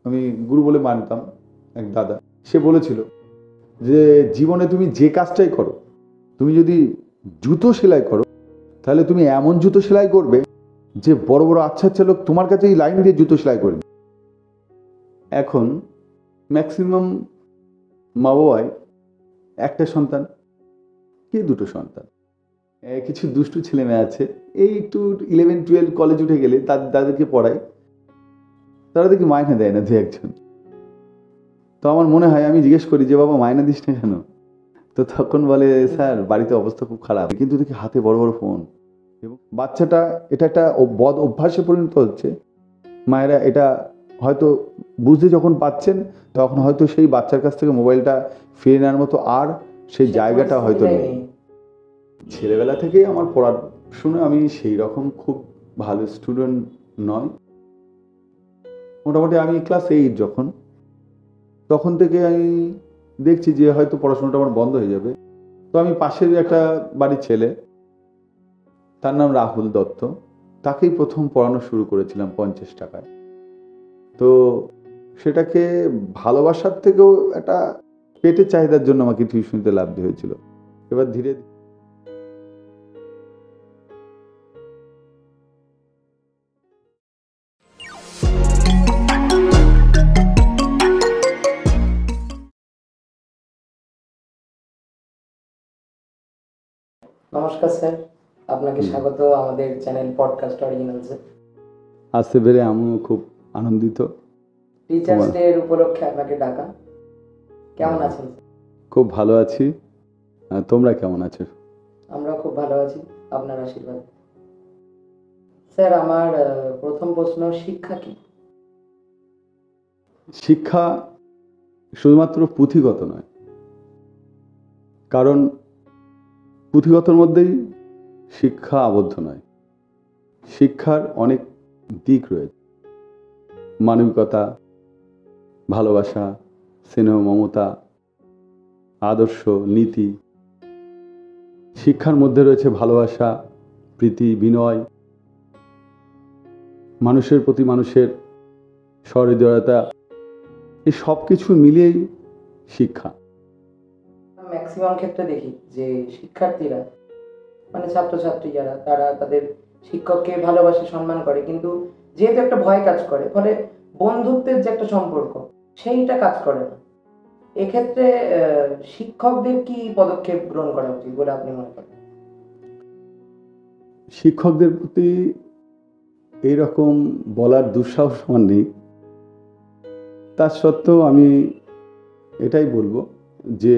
আমি গুরু বলে মানতাম, এক দাদা, সে বলেছিল যে জীবনে তুমি যে কাজটাই করো, তুমি যদি জুতো সেলাই করো তাহলে তুমি এমন জুতো সেলাই করবে যে বড় বড় আচ্ছা আচ্ছা লোক তোমার কাছে এই লাইন দিয়ে জুতো সেলাই করবে। এখন ম্যাক্সিমাম মা বাবাই একটা সন্তান কি দুটো সন্তান, কিছু দুষ্টু ছেলে মেয়ে আছে, এই একটু 11-12 কলেজ উঠে গেলে তাদেরকে পড়ায়, তারা দেখি মাইনে দেয় না দু একজন। তো আমার মনে হয়, আমি জিজ্ঞেস করি যে বাবা মাইনে দিস না কেন, তো তখন বলে স্যার বাড়িতে অবস্থা খুব খারাপ, কিন্তু দেখি হাতে বড় বড় ফোন, এবং বাচ্চাটা এটা একটা বদ অভ্যাসে পরিণত হচ্ছে। মায়েরা এটা হয়তো বুঝতে যখন পাচ্ছেন তখন হয়তো সেই বাচ্চার কাছ থেকে মোবাইলটা ফিরে নেওয়ার মতো আর সেই জায়গাটা হয়তো নেই। ছেলেবেলা থেকেই আমার পড়াশুনো, আমি সেই রকম খুব ভালো স্টুডেন্ট নয়। মোটামুটি আমি ক্লাস 8 যখন, তখন থেকে আমি দেখছি যে হয়তো পড়াশোনাটা আমার বন্ধ হয়ে যাবে। তো আমি পাশের একটা বাড়ির ছেলে, তার নাম রাহুল দত্ত, তাকেই প্রথম পড়ানো শুরু করেছিলাম 50 টাকায়। তো সেটাকে ভালোবাসার থেকেও একটা পেটের চাহিদার জন্য আমাকে টিউশনিতে লাভতে হয়েছিল। এবার ধীরে নমস্কার স্যার, আপনাকে স্বাগত আমাদের চ্যানেল পডকাস্ট অরিজিনালসে। আসতে পেরে আমিও খুব আনন্দিত। টিচার্স ডে এর উপলক্ষে আপনাকে ডাকা। কেমন আছেন? খুব ভালো আছি, তোমরা কেমন আছো? আমরা খুব ভালো আছি, আপনার আশীর্বাদ। স্যার, আমার প্রথম প্রশ্ন, শিক্ষা কি? শিক্ষা শুধুমাত্র পুঁথিগত নয়, কারণ পুঁথিগতর মধ্যেই শিক্ষা আবদ্ধ নয়। শিক্ষার অনেক দিক রয়েছে, মানবিকতা, ভালোবাসা, স্নেহ, মমতা, আদর্শ, নীতি। শিক্ষার মধ্যে রয়েছে ভালোবাসা, প্রীতি, বিনয়, মানুষের প্রতি মানুষের সহৃদয়তা, এই সব কিছু মিলিয়েই শিক্ষা। ম্যাক্সিমাম ক্ষেত্রে দেখি যে শিক্ষার্থীরা, মানে ছাত্রছাত্রী যারা, তারা তাদের শিক্ষককে ভালোবাসে, সম্মান করে, কিন্তু যেহেতু একটা ভয় কাজ করে, ফলে বন্ধুত্বের যে একটা সম্পর্ক সেইটা কাজ করে না। এক্ষেত্রে শিক্ষকদের কি পদক্ষেপ গ্রহণ করা উচিত বলে আপনি মনে করেন? শিক্ষকদের প্রতি এইরকম বলার দুঃসাহস আমার নেই। তা সত্ত্বেও আমি এটাই বলবো যে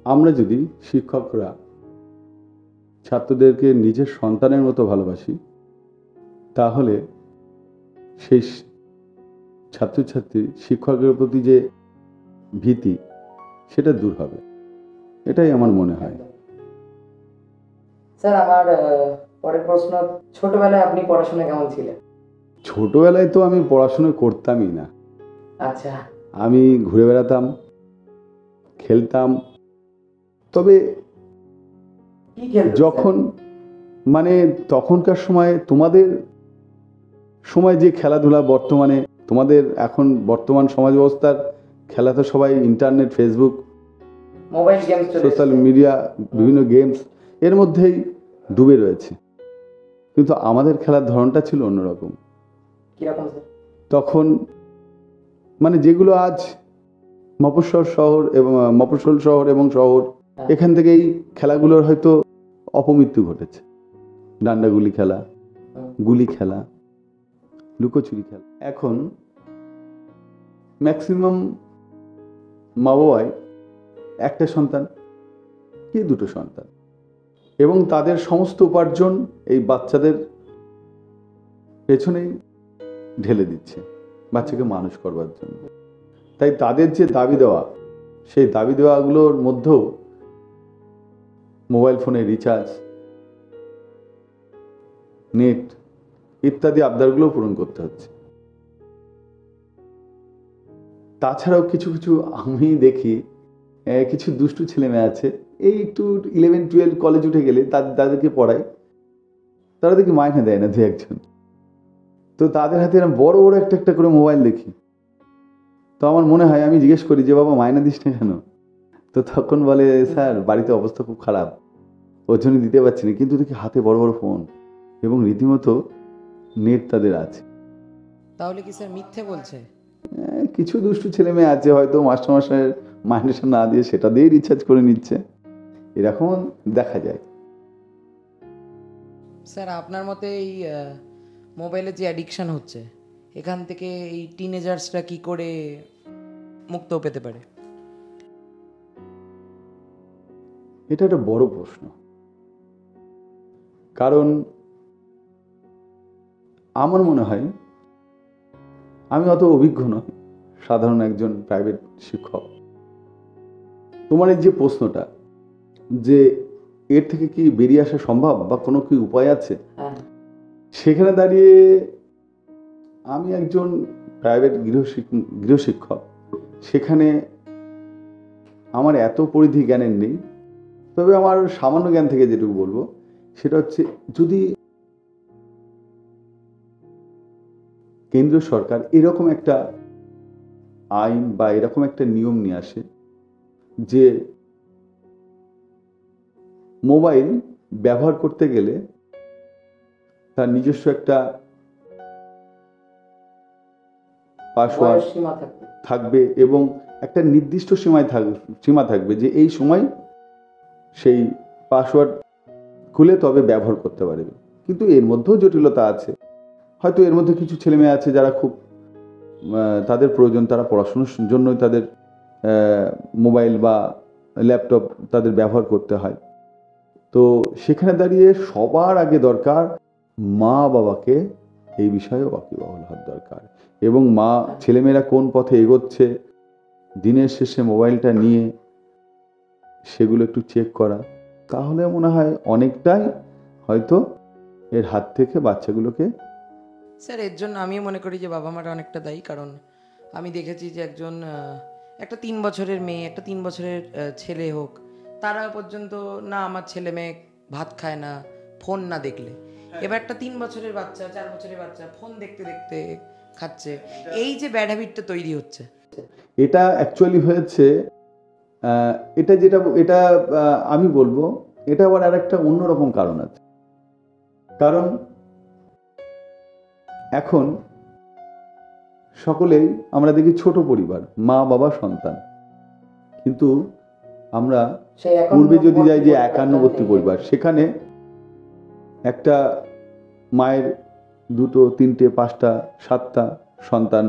আমরা যদি শিক্ষকরা ছাত্রদেরকে নিজের সন্তানের মতো ভালোবাসি, তাহলে সেই ছাত্রছাত্রী শিক্ষকের প্রতি যে ভীতি, সেটা দূর হবে, এটাই আমার মনে হয়। স্যার, আমার পরের প্রশ্ন, ছোটবেলায় আপনি পড়াশোনা কেমন ছিলেন? ছোটবেলায় তো আমি পড়াশুনো করতামই না। আচ্ছা। আমি ঘুরে বেড়াতাম, খেলতাম। তবে কি খেলতেন যখন মানে তখনকার সময়, তোমাদের সময় যে খেলাধুলা, বর্তমানে তোমাদের এখন বর্তমান সমাজ ব্যবস্থার খেলা তো সবাই internet, Facebook, mobile games, social media, বিভিন্ন গেমস, এর মধ্যেই ডুবে রয়েছে। কিন্তু আমাদের খেলার ধরনটা ছিল অন্যরকম। কিরকম স্যার? তখন মানে যেগুলো আজ মফস্বল শহর এবং শহর, এখান থেকেই খেলাগুলোর হয়তো অপমৃত্যু ঘটেছে। ডান্ডাগুলি খেলা, গুলি খেলা, লুকোচুরি খেলা। এখন ম্যাক্সিমাম মা বাবাই একটা সন্তান কি দুটো সন্তান, এবং তাদের সমস্ত উপার্জন এই বাচ্চাদের পেছনেই ঢেলে দিচ্ছে বাচ্চাকে মানুষ করবার জন্য। তাই তাদের যে দাবি দেওয়া, সেই দাবি দেওয়াগুলোর মধ্যেও মোবাইল ফোনে রিচার্জ, নেট ইত্যাদি আবদারগুলো পূরণ করতে হচ্ছে। তাছাড়াও কিছু কিছু আমি দেখি, কিছু দুষ্টু ছেলে মেয়ে আছে, এই একটু 11-12 কলেজ উঠে গেলে তাদেরকে পড়ায়, তারা দেখি মাইনে দেয় না দু একজন। তো তাদের হাতে এরকম বড় বড় একটা একটা করে মোবাইল দেখি। তো আমার মনে হয়, আমি জিজ্ঞেস করি যে বাবা মাইনে দিস না কেন? তো তখন বলে স্যার বাড়িতে অবস্থা খুব খারাপ, ওর জন্য দিতে পারছি না। কিন্তু দেখি হাতে বড় বড় ফোন এবং রীতিমতো নেট তাদের আছে। তাহলে কি স্যার মিথ্যে বলছে? কিছু দুষ্টু ছেলে মেয়ে আছে হয়তো মাস্টারমশাইয়ের মাইনে না দিয়ে সেটা দিয়েই রিচার্জ করে নিচ্ছে, এরকম দেখা যায়। স্যার আপনার মতে এই মোবাইলের যে অ্যাডিকশান হচ্ছে, এখান থেকে এই টিনেজার্সরা কি করে মুক্ত পেতে পারে? এটা একটা বড় প্রশ্ন। কারণ আমার মনে হয়, আমি অত অভিজ্ঞ নই, সাধারণ একজন প্রাইভেট শিক্ষক। তোমার এই যে প্রশ্নটা, যে এর থেকে কি বেরিয়ে আসা সম্ভব বা কোনো কি উপায় আছে, সেখানে দাঁড়িয়ে আমি একজন প্রাইভেট গৃহশিক্ষক, সেখানে আমার এত পরিধি জ্ঞানের নেই। তবে আমার সামান্য জ্ঞান থেকে যেটুকু বলবো সেটা হচ্ছে, যদি কেন্দ্রীয় সরকার এরকম একটা আইন বা এরকম একটা নিয়ম নিয়ে আসে যে মোবাইল ব্যবহার করতে গেলে তার নিজস্ব একটা পাসওয়ার্ড থাকবে এবং একটা নির্দিষ্ট সীমা থাকবে যে এই সময় সেই পাসওয়ার্ড খুলে তবে ব্যবহার করতে পারবে। কিন্তু এর মধ্যেও জটিলতা আছে। হয়তো এর মধ্যে কিছু ছেলেমেয়ে আছে যারা খুব তাদের প্রয়োজন, তারা পড়াশোনার জন্যই তাদের মোবাইল বা ল্যাপটপ তাদের ব্যবহার করতে হয়। তো সেখানে দাঁড়িয়ে সবার আগে দরকার মা বাবাকে এই বিষয়ে ওয়াকিবহাল হওয়ার দরকার, এবং ছেলেমেয়েরা কোন পথে এগোচ্ছে দিনের শেষে মোবাইলটা নিয়ে সেগুলো একটু চেক করা। তাহলে মনে হয় অনেকটাই হয়তো এর হাত থেকে বাচ্চাগুলোকে। স্যার এর জন্য আমি মনে করি যে বাবা মারা অনেকটা দায়ী। কারণ আমি দেখেছি যে একটা 3 বছরের মেয়ে, একটা 3 বছরের ছেলে হোক, তারা পর্যন্ত না আমার ছেলে মেয়ে ভাত খায় না ফোন না দেখলে। এবার একটা 3 বছরের বাচ্চা, 4 বছরের বাচ্চা ফোন দেখতে দেখতে খাচ্ছে। এই যে ব্যাড হ্যাবিটটা তৈরি হচ্ছে, এটা অ্যাকচুয়ালি হয়েছে, এটা আমি বলবো এটা আবার আর একটা অন্যরকম কারণ আছে। কারণ এখন সকলেই আমরা দেখি ছোট পরিবার, মা বাবা সন্তান, কিন্তু আমরা পূর্বে যদি যাই যে একান্নবর্তী পরিবার, সেখানে একটা মায়ের 2টো 3টে 5টা 7টা সন্তান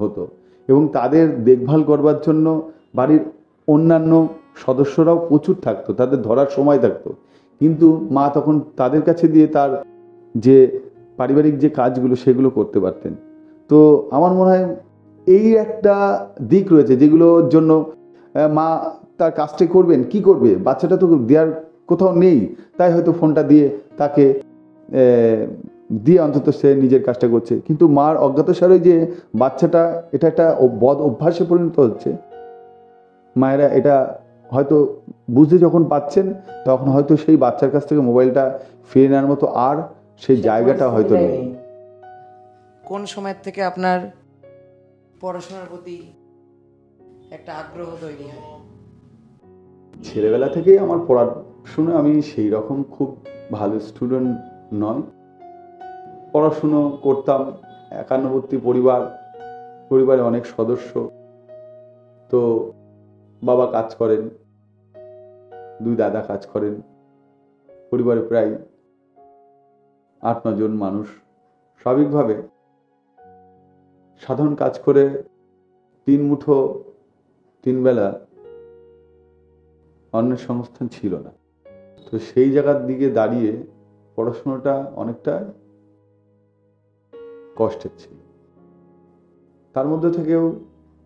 হতো এবং তাদের দেখভাল করবার জন্য বাড়ির অন্যান্য সদস্যরাও প্রচুর থাকতো, তাদের ধরার সময় থাকতো। কিন্তু মা তখন তাদের কাছে দিয়ে তার যে পারিবারিক যে কাজগুলো সেগুলো করতে পারতেন। তো আমার মনে হয় এই একটা দিক রয়েছে যেগুলোর জন্য মা তার কাজটা করবেন, কি করবে, বাচ্চাটা তো দেওয়ার কোথাও নেই, তাই হয়তো ফোনটা দিয়ে তাকে দিয়ে অন্তত সে নিজের কাজটা করছে। কিন্তু মার অজ্ঞাতসারে যে বাচ্চাটা এটা একটা বদ অভ্যাসে পরিণত হচ্ছে, মায়েরা এটা হয়তো বুঝতে যখন পাচ্ছেন তখন হয়তো সেই বাচ্চার কাছ থেকে মোবাইলটা ফিরে নেওয়ার মতো আর সেই জায়গাটা হয়তো নেই। কোন সময় থেকে আপনার পড়াশোনার প্রতি একটা আগ্রহ তৈরি হয়? ছেলেবেলা থেকেই আমার পড়াশোনা, আমি সেই রকম খুব ভালো স্টুডেন্ট নয়, পড়াশুনো করতাম। একান্নবর্তী পরিবারে অনেক সদস্য, তো বাবা কাজ করেন, 2 দাদা কাজ করেন, পরিবারে প্রায় 8-9 জন মানুষ। স্বাভাবিকভাবে সাধারণ কাজ করে 3 মুঠো 3 বেলা অন্যের সংস্থান ছিল না। তো সেই জায়গার দিকে দাঁড়িয়ে পড়াশোনাটা অনেকটা কষ্টের ছিল। তার মধ্যে থেকেও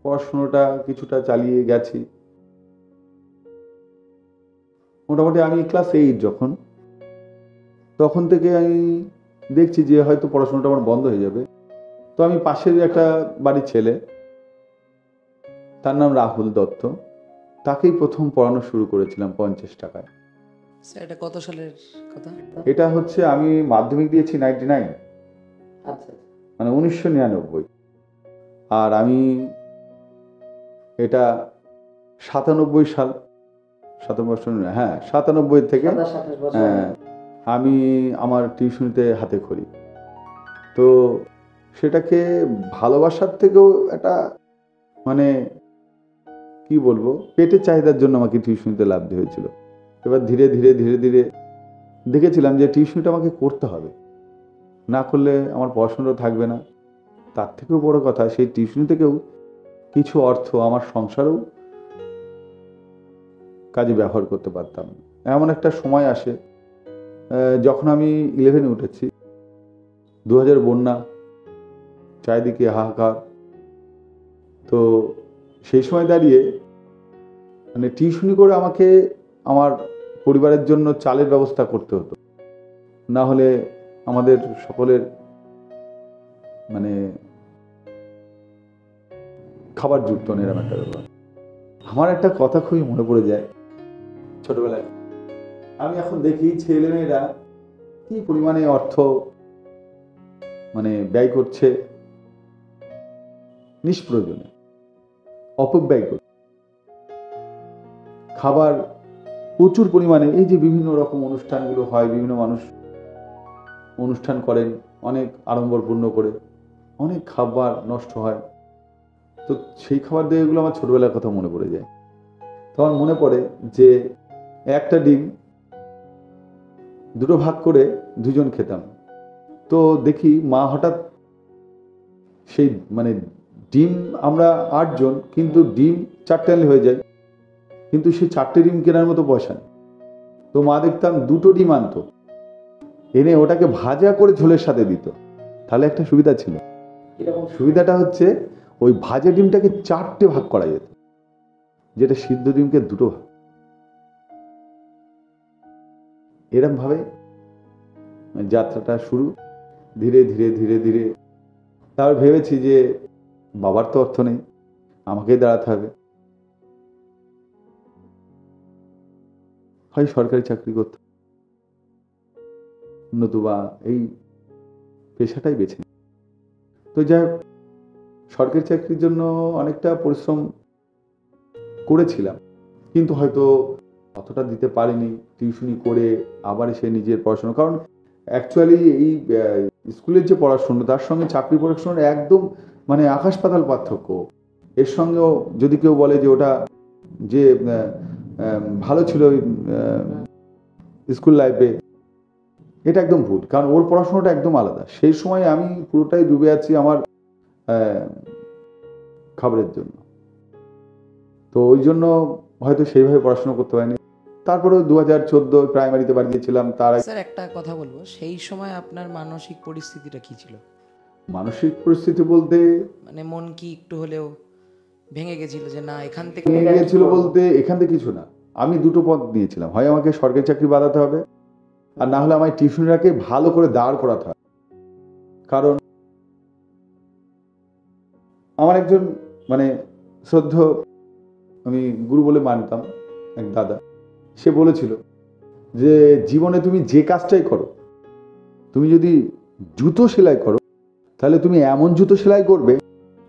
পড়াশোনাটা কিছুটা চালিয়ে গেছি। মোটামুটি আমি ক্লাস 8 তখন থেকে আমি দেখছি যে হয়তো পড়াশোনাটা আমার বন্ধ হয়ে যাবে। তো আমি পাশের একটা বাড়ির ছেলে, তার নাম রাহুল দত্ত, তাকেই প্রথম পড়ানো শুরু করেছিলাম 50 টাকায়। স্যার এটা কত সালের কথা? এটা হচ্ছে আমি মাধ্যমিক দিয়েছি 99। আচ্ছা। মানে 1999। আর আমি এটা 97 সাল, 97 হ্যাঁ 97 থেকে 27-28 বছর হ্যাঁ, আমি আমার টিউশনিতে হাতে খড়ি। তো সেটাকে ভালোবাসার থেকেও একটা মানে কি বলবো, পেটের চাহিদার জন্য আমাকে টিউশনিতে লাভতে হয়েছিল। এবার ধীরে ধীরে ধীরে ধীরে দেখেছিলাম যে টিউশনিটা আমাকে করতে হবে, না করলে আমার পড়াশোনা থাকবে না। তার থেকেও বড় কথা, সেই টিউশনি থেকেও কিছু অর্থ আমার সংসারেও কাজে ব্যবহার করতে পারতাম। এমন একটা সময় আসে যখন আমি 11-এ উঠেছি, 2000 বন্যা, চারিদিকে হাহাকার। তো সেই সময় দাঁড়িয়ে মানে টিউশনি করে আমাকে আমার পরিবারের জন্য চালের ব্যবস্থা করতে হতো, না হলে আমাদের সকলের মানে খাবার জুটতো না, এরকম একটা ব্যাপার। আমার একটা কথা খুবই মনে পড়ে যায় ছোটবেলায়। আমি এখন দেখি ছেলেমেয়েরা কি পরিমাণে অর্থ মানে ব্যয় করছে নিষ্প্রয়োজনে, অপব্যয় করছে। খাবার প্রচুর পরিমাণে, এই যে বিভিন্ন রকম অনুষ্ঠানগুলো হয়, বিভিন্ন মানুষ অনুষ্ঠান করেন অনেক আড়ম্বরপূর্ণ করে, অনেক খাবার নষ্ট হয়। তো সেই খাবার দিয়ে এগুলো আমার ছোটবেলার কথা মনে পড়ে যায়। তখন মনে পড়ে যে একটা ডিম দুটো ভাগ করে দুজন খেতাম। তো দেখি মা হঠাৎ সেই মানে ডিম, আমরা 8 জন, কিন্তু ডিম 4টে আনলে হয়ে যায়, কিন্তু সেই 4টে ডিম কেনার মতো পয়সা নেই। তো মা দেখতাম 2টো ডিম আনতো, এনে ওটাকে ভাজা করে ঝোলের সাথে দিত। তাহলে একটা সুবিধা ছিল। এরকম সুবিধাটা হচ্ছে ওই ভাজা ডিমটাকে 4টে ভাগ করা যেত, যেটা সিদ্ধ ডিমকে 2টো ভাগ। এরকম ভাবে যাত্রাটা শুরু, ধীরে ধীরে ধীরে ধীরে। তারপর ভেবেছি যে বাবার তো অর্থ নেই, আমাকেই দাঁড়াতে হবে, হয় সরকারি চাকরি করতে, নতুবা এই পেশাটাই বেছে নিই। তো যাই হোক, সরকারি চাকরির জন্য অনেকটা পরিশ্রম করেছিলাম, কিন্তু হয়তো অতটা দিতে পারিনি। টিউশনি করে আবার এসে নিজের পড়াশোনা, কারণ অ্যাকচুয়ালি এই স্কুলের যে পড়াশোনা তার সঙ্গে চাকরি পড়াশোনার একদম মানে আকাশ পাতাল পার্থক্য। এর সঙ্গেও যদি কেউ বলে যে ওটা যে ভালো ছিল স্কুল লাইফে, এটা একদম ভুল, কারণ ওর পড়াশোনাটা একদম আলাদা। সেই সময় আমি পুরোটাই ডুবে আছি আমার খাবারের জন্য। তো ওই জন্য হয়তো সেইভাবে পড়াশোনা করতে পারিনি। তারপরেও 2014 প্রাইমারিতে বাড়ি দিয়েছিলাম। তার স্যার একটা কথা বলবো, সেই সময় আপনার মানসিক পরিস্থিতিটা কি ছিল? মানসিক পরিস্থিতি বলতে মানে মন কি একটু হলেও ভেঙে গেছিল যে না এখান থেকে ভেঙে গিয়েছিল বলতে এখান থেকে কিছু না। আমি দুটো পথ নিয়েছিলাম, হয় আমাকে সরকারি চাকরি বাঁধাতে হবে, আর না হলে আমায় টিউশনিটাকে ভালো করে দাঁড় করাতে হবে। কারণ আমার একজন মানে শ্রদ্ধেয়, আমি গুরু বলে মানতাম এক দাদা, সে বলেছিল যে জীবনে তুমি যে কাজটাই করো, তুমি যদি জুতো সেলাই করো, তাহলে তুমি এমন জুতো সেলাই করবে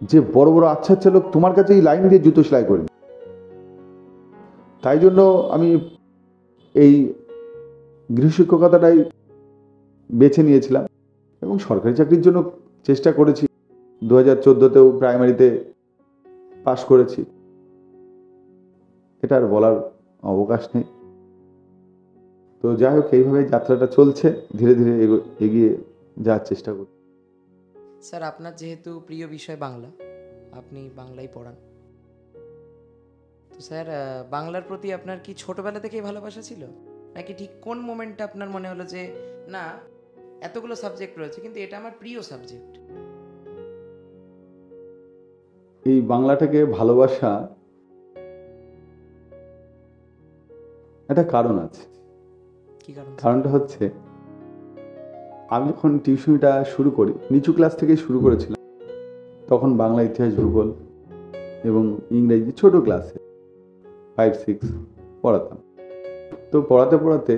যে বড় বড় আচ্ছা আচ্ছা লোক তোমার কাছে এই লাইন দিয়ে জুতো সেলাই করবে। তাই জন্য আমি এই গৃহশিক্ষকতাটাই বেছে নিয়েছিলাম এবং সরকারি চাকরির জন্য চেষ্টা করেছি। 2014তেও প্রাইমারিতে পাশ করেছি, এটা আর বলার অবকাশ নেই। তো যাই হোক, এইভাবে যাত্রাটা চলছে, ধীরে ধীরে এগিয়ে যাওয়ার চেষ্টা করছি। স্যার আপনার যেহেতু প্রিয় বিষয় বাংলা, আপনি বাংলাই পড়ান, তো স্যার বাংলার প্রতি আপনার কি ছোটবেলা থেকেই ভালোবাসা ছিল, নাকি ঠিক কোন মোমেন্টে আপনার মনে হলো যে না এতগুলো সাবজেক্ট রয়েছে কিন্তু এটা আমার প্রিয় সাবজেক্ট? এই বাংলাটাকে ভালোবাসা একটা কারণ আছে। কি কারণ? কারণটা হচ্ছে আমি যখন টিউশনিটা শুরু করি, নিচু ক্লাস থেকে শুরু করেছিলাম, তখন বাংলা, ইতিহাস, ভূগোল এবং ইংরেজি ছোট ক্লাসে 5-6 পড়াতাম। তো পড়াতে পড়াতে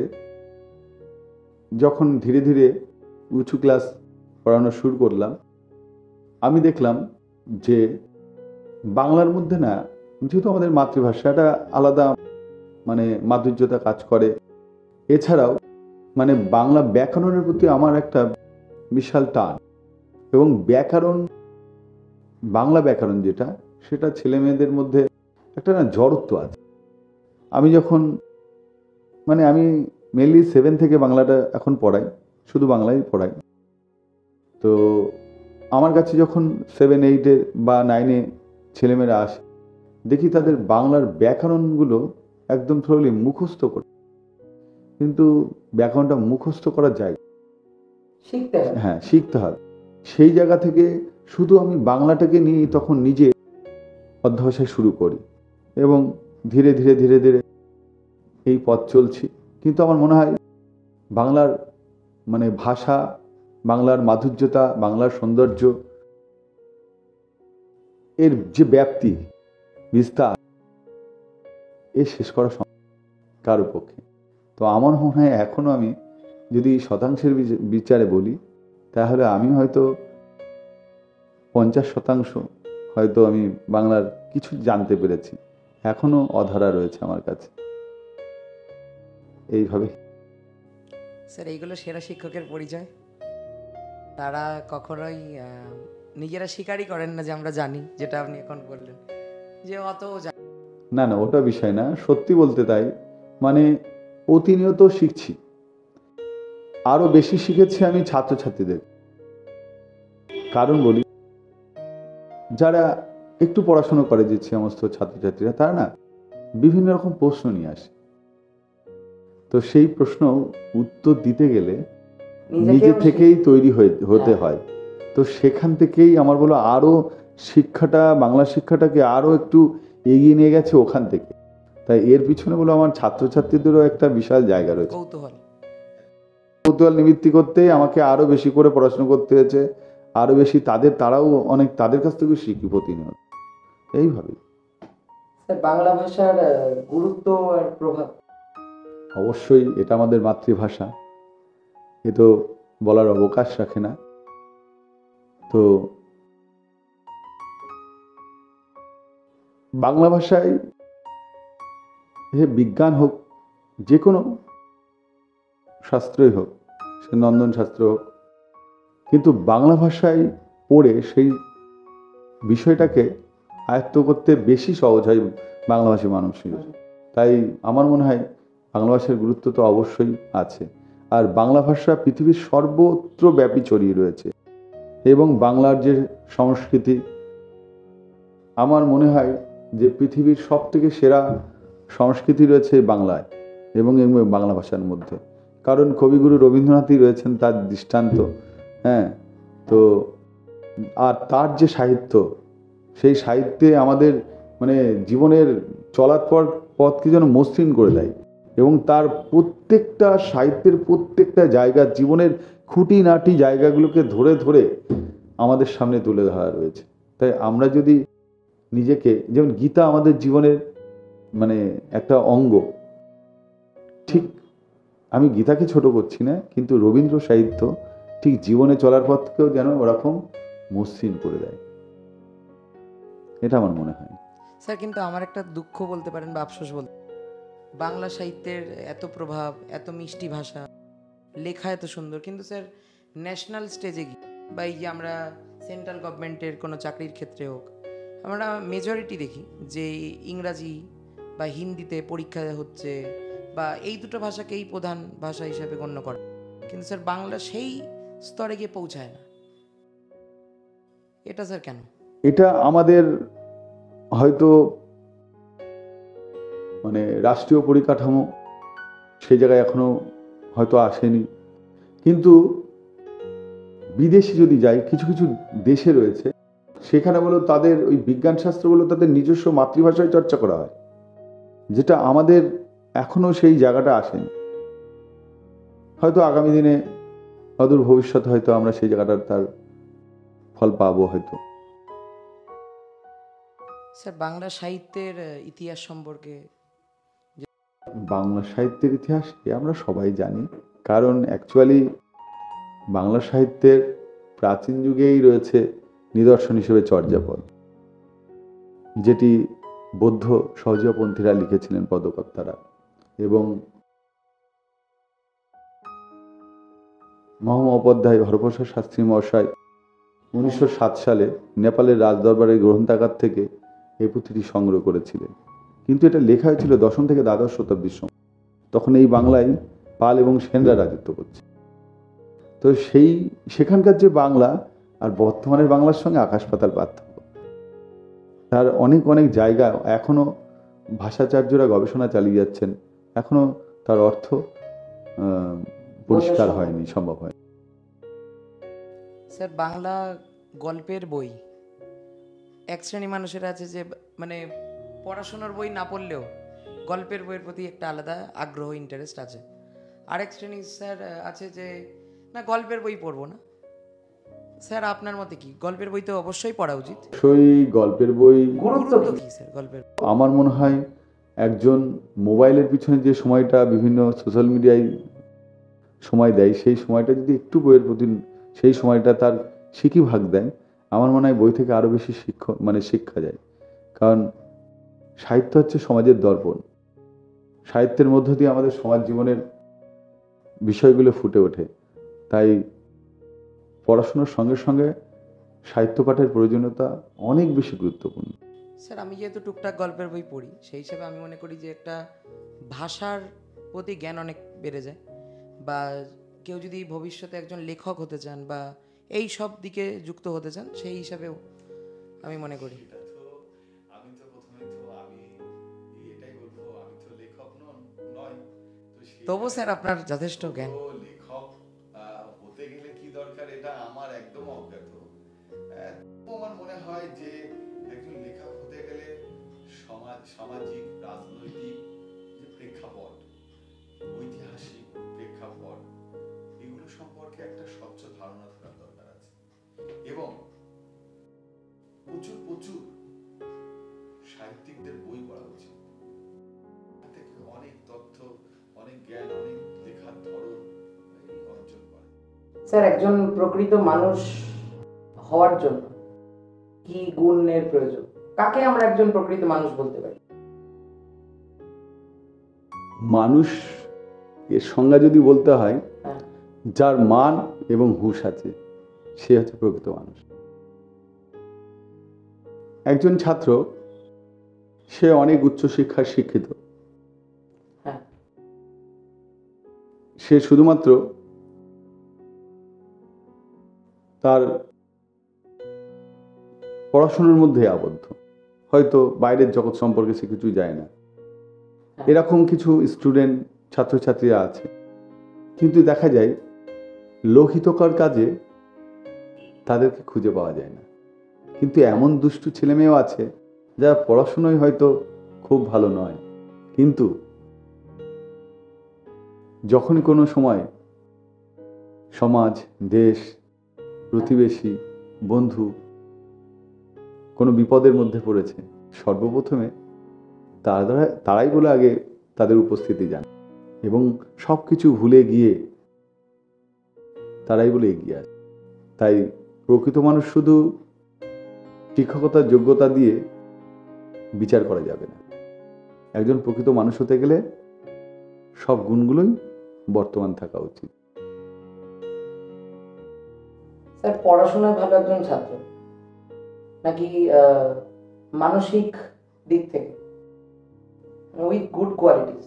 যখন ধীরে ধীরে উঁচু ক্লাস পড়ানো শুরু করলাম, আমি দেখলাম যে বাংলার মধ্যে না, যেহেতু আমাদের মাতৃভাষা, একটা আলাদা মানে মাধুর্যতা কাজ করে। এছাড়াও মানে বাংলা ব্যাকরণের প্রতি আমার একটা বিশাল টান, এবং বাংলা ব্যাকরণ যেটা, সেটা ছেলে মেয়েদের মধ্যে একটা না জড়ত্ব আছে। আমি যখন আমি মেনলি 7 থেকে বাংলাটা এখন পড়াই, শুধু বাংলাই পড়াই। তো আমার কাছে যখন 7-8 বা 9 ছেলেমেয়েরা আসে, দেখি তাদের বাংলার ব্যাকরণগুলো একদম থ্রোলি মুখস্থ করে, কিন্তু ব্যাকরণটা মুখস্থ করা যায়, শিখতে হয়। হ্যাঁ শিখতে হয়। সেই জায়গা থেকে শুধু আমি বাংলাটাকে নিয়ে তখন নিজে অধ্যবসায় শুরু করি, এবং ধীরে ধীরে ধীরে ধীরে এই পথ চলছি। কিন্তু আমার মনে হয় বাংলার ভাষা, বাংলার মাধুর্যতা, বাংলার সৌন্দর্য, এর যে ব্যাপ্তি বিস্তার, এ শেষ করা সম্ভব কারো পক্ষে। তো আমার মনে হয় এখনো আমি যদি শতাংশের বিচারে বলি, তাহলে আমি হয়তো 50% হয়তো আমি বাংলার কিছু জানতে পেরেছি, এখনো অধরা রয়েছে আমার কাছে। এইভাবে স্যার, এইগুলো সেরা শিক্ষকের পরিচয়। তারা কখনোই নিজেরা স্বীকারই করেন না যে আমরা জানি, যেটা আপনি এখন বললেন যে অত না না, ওটা বিষয় না। সত্যি বলতে তাই, প্রতিনিয়ত শিখছি। আরো বেশি শিখেছি আমি ছাত্রছাত্রীদের। কারণ বলি, যারা একটু পড়াশোনা করে, যে সমস্ত ছাত্রছাত্রীরা, তারা না বিভিন্ন রকম প্রশ্ন নিয়ে আসে। তো সেই প্রশ্ন উত্তর দিতে গেলে নিজে থেকেই তৈরি হতে হয়। তো সেখান থেকেই আমার বলো আরো বাংলা শিক্ষাটাকে আরো একটু এগিয়ে নিয়ে গেছে ওখান থেকে। তাই এর পিছনে বলো আমার ছাত্রছাত্রীদেরও একটা বিশাল জায়গা রয়েছে। কৌতূহল নিবৃত্তি করতে আমাকে আরো বেশি করে পড়াশোনা করতে হয়েছে, আরো বেশি তারাও অনেক তাদের কাছ থেকে শিখি প্রতিনিয়ত। এইভাবে বাংলা ভাষার গুরুত্ব আর প্রভাব। অবশ্যই এটা আমাদের মাতৃভাষা, এ তো বলার অবকাশ রাখে না। তো বাংলা ভাষায় বিজ্ঞান হোক, যে কোনো শাস্ত্রই হোক, সে নন্দন শাস্ত্র হোক, কিন্তু বাংলা ভাষায় পড়ে সেই বিষয়টাকে আয়ত্ত করতে বেশি সহজ হয় বাংলাভাষী মানুষের। তাই আমার মনে হয় বাংলা ভাষার গুরুত্ব তো অবশ্যই আছে। আর বাংলা ভাষা পৃথিবীর সর্বত্র ব্যাপী ছড়িয়ে রয়েছে, এবং বাংলার যে সংস্কৃতি, আমার মনে হয় যে পৃথিবীর সব থেকে সেরা সংস্কৃতি রয়েছে বাংলায় এবং বাংলা ভাষার মধ্যে। কারণ কবিগুরু রবীন্দ্রনাথই রয়েছেন তার দৃষ্টান্ত। হ্যাঁ, তো আর তার যে সাহিত্য, সেই সাহিত্যে আমাদের জীবনের চলার পথকে যেন মসৃণ করে দেয়, এবং তার প্রত্যেকটা সাহিত্যের প্রত্যেকটা জায়গা, জীবনের খুঁটিনাটি জায়গাগুলোকে ধরে ধরে আমাদের সামনে তুলে ধরা রয়েছে। তাই আমরা যদি নিজেকে, যেমন গীতা আমাদের জীবনের একটা অঙ্গ, ঠিক আমি গীতাকে ছোট করছি না, কিন্তু রবীন্দ্র সাহিত্য ঠিক জীবনে চলার পথকেও যেন ওরকম মসৃণ করে দেয়, এটা আমার মনে হয়। স্যার, কিন্তু আমার একটা দুঃখ বলতে পারেন বা আফসোস বলতে, বাংলা সাহিত্যের এত প্রভাব, এত মিষ্টি ভাষা, লেখা এত সুন্দর, কিন্তু স্যার ন্যাশনাল স্টেজে গিয়ে বা এই যে আমরা সেন্ট্রাল গভর্নমেন্টের কোনো চাকরির ক্ষেত্রে হোক, আমরা মেজরিটি দেখি যে ইংরাজি বা হিন্দিতে পরীক্ষা হচ্ছে, বা এই দুটো ভাষাকেই প্রধান ভাষা হিসেবে গণ্য করে, কিন্তু স্যার বাংলা সেই স্তরে গিয়ে পৌঁছায় না। এটা স্যার কেন? এটা আমাদের হয়তো রাষ্ট্রীয় পরিকাঠামো সেই জায়গায় এখনো হয়তো আসেনি, কিন্তু বিদেশে যদি যাই, কিছু কিছু দেশে রয়েছে, সেখানে তাদের ওই বিজ্ঞান শাস্ত্রগুলো তাদের নিজস্ব মাতৃভাষায় চর্চা করা হয়, যেটা আমাদের এখনো সেই জায়গাটা আসেনি। হয়তো আগামী দিনে, অদূর ভবিষ্যতে হয়তো আমরা সেই জায়গাটার তার ফল পাবো হয়তো। স্যার, বাংলা সাহিত্যের ইতিহাস সম্পর্কে? বাংলা সাহিত্যের ইতিহাস আমরা সবাই জানি, কারণ অ্যাকচুয়ালি বাংলা সাহিত্যের প্রাচীন যুগেই রয়েছে নিদর্শন হিসেবে চর্যাপদ, যেটি বৌদ্ধ সহজিয়াপন্থীরা লিখেছিলেন পদকর্তারা, এবং মহামহোপাধ্যায় হরপ্রসাদ শাস্ত্রী মহাশয় 1907 সালে নেপালের রাজদরবারের গ্রন্থাগার থেকে এই পুঁথিটি সংগ্রহ করেছিলেন। কিন্তু এটা লেখা হয়েছিল দশম থেকে দ্বাদশ শতাব্দীর সময়। তখন এই বাংলায় পাল এবং সেনরা রাজত্ব করছে। তো সেখানকার যে বাংলা আর বর্তমানের বাংলার সঙ্গে আকাশ পাতাল পার্থক্য। তার অনেক অনেক জায়গা এখনো ভাষাচার্যরা গবেষণা চালিয়ে যাচ্ছেন, এখনো তার অর্থ পরিষ্কার হয়নি, সম্ভব হয়। স্যার, বাংলা গল্পের বই এক শ্রেণী মানুষের আছে যে মানে পড়াশোনার বই না পড়লেও গল্পের বইয়ের প্রতি একটা আলাদা আগ্রহ, ইন্টারেস্ট আছে। আরেক শ্রেণী স্যার আছে যে না, গল্পের বই পড়বো না। স্যার, আপনার মতে কি? গল্পের বই তো অবশ্যই পড়া উচিত। অবশ্যই গল্পের বই। গুরুত্ব কি স্যার গল্পের? আমার মনে হয় একজন মোবাইলের পিছনে যে সময়টা বিভিন্ন সোশ্যাল মিডিয়ায় সময় দেয়, সেই সময়টা যদি একটু বইয়ের প্রতি সেই সময়টা তার শিখি ভাগ দেয়, আমার মনে হয় বই থেকে আরও বেশি শিক্ষা যায়। কারণ সাহিত্য হচ্ছে সমাজের দর্পণ। সাহিত্যের মধ্য দিয়ে আমাদের সমাজ জীবনের বিষয়গুলো ফুটে ওঠে। তাই পড়াশোনার সঙ্গে সঙ্গে সাহিত্য পাঠের প্রয়োজনীয়তা অনেক বেশি গুরুত্বপূর্ণ। স্যার, আমি যেহেতু টুকটাক গল্পের বই পড়ি, সেই হিসেবে আমি মনে করি যে একটা ভাষার প্রতি জ্ঞান অনেক বেড়ে যায়। বা কেউ যদি ভবিষ্যতে একজন লেখক হতে চান বা এই সব দিকে যুক্ত হতে চান, সেই হিসাবেও আমি মনে করি। তবু স্যার আপনার যথেষ্ট জ্ঞান। লেখক হতে গেলে কি দরকার এটা আমার একদম অজ্ঞাত। আমার মনে হয় যে একজন লেখক হতে গেলে সামাজিক, রাজনৈতিক যে প্রেক্ষাপট, ঐতিহাসিক প্রেক্ষাপট, এগুলো সম্পর্কে একটা স্বচ্ছ ধারণা থাকার দরকার আছে, এবং প্রচুর প্রচুর সাহিত্যিকদের বই পড়া উচিত। অনেক তথ্য, অনেক জ্ঞান, অনেক লেখার ধরন অর্জন করে। স্যার, একজন প্রকৃত মানুষ হওয়ার জন্য কি গুণের প্রয়োজন? কাকে আমরা একজন প্রকৃত মানুষ বলতে পারি? মানুষ এর সংজ্ঞা যদি বলতে হয়, যার মান এবং হুঁশ আছে, সে হচ্ছে প্রকৃত মানুষ। একজন ছাত্র, সে অনেক উচ্চশিক্ষায় শিক্ষিত, সে শুধুমাত্র তার পড়াশোনার মধ্যে আবদ্ধ, হয়তো বাইরের জগৎ সম্পর্কে সে কিছুই জানে না। এরকম কিছু স্টুডেন্ট, ছাত্রছাত্রীরা আছে, কিন্তু দেখা যায় লোকহিতকর কাজে তাদেরকে খুঁজে পাওয়া যায় না। কিন্তু এমন দুষ্টু ছেলেমেয়েও আছে যারা পড়াশোনায় হয়তো খুব ভালো নয়, কিন্তু যখনই কোনো সময় সমাজ, দেশ, প্রতিবেশী, বন্ধু কোনো বিপদের মধ্যে পড়েছে, সর্বপ্রথমে তারাই বলে আগে তাদের উপস্থিতি জানে, এবং সব কিছু ভুলে গিয়ে তারাই বলে এগিয়ে আসে। তাই প্রকৃত মানুষ শুধু শিক্ষকতার যোগ্যতা দিয়ে বিচার করা যাবে না। একজন প্রকৃত মানুষ হতে গেলে সব গুণগুলোই বর্তমান থাকা উচিত। স্যার, পড়াশোনায় ভালো একজন ছাত্র নাকি মানসিক দিক থেকে উইথ গুড কোয়ালিটিস,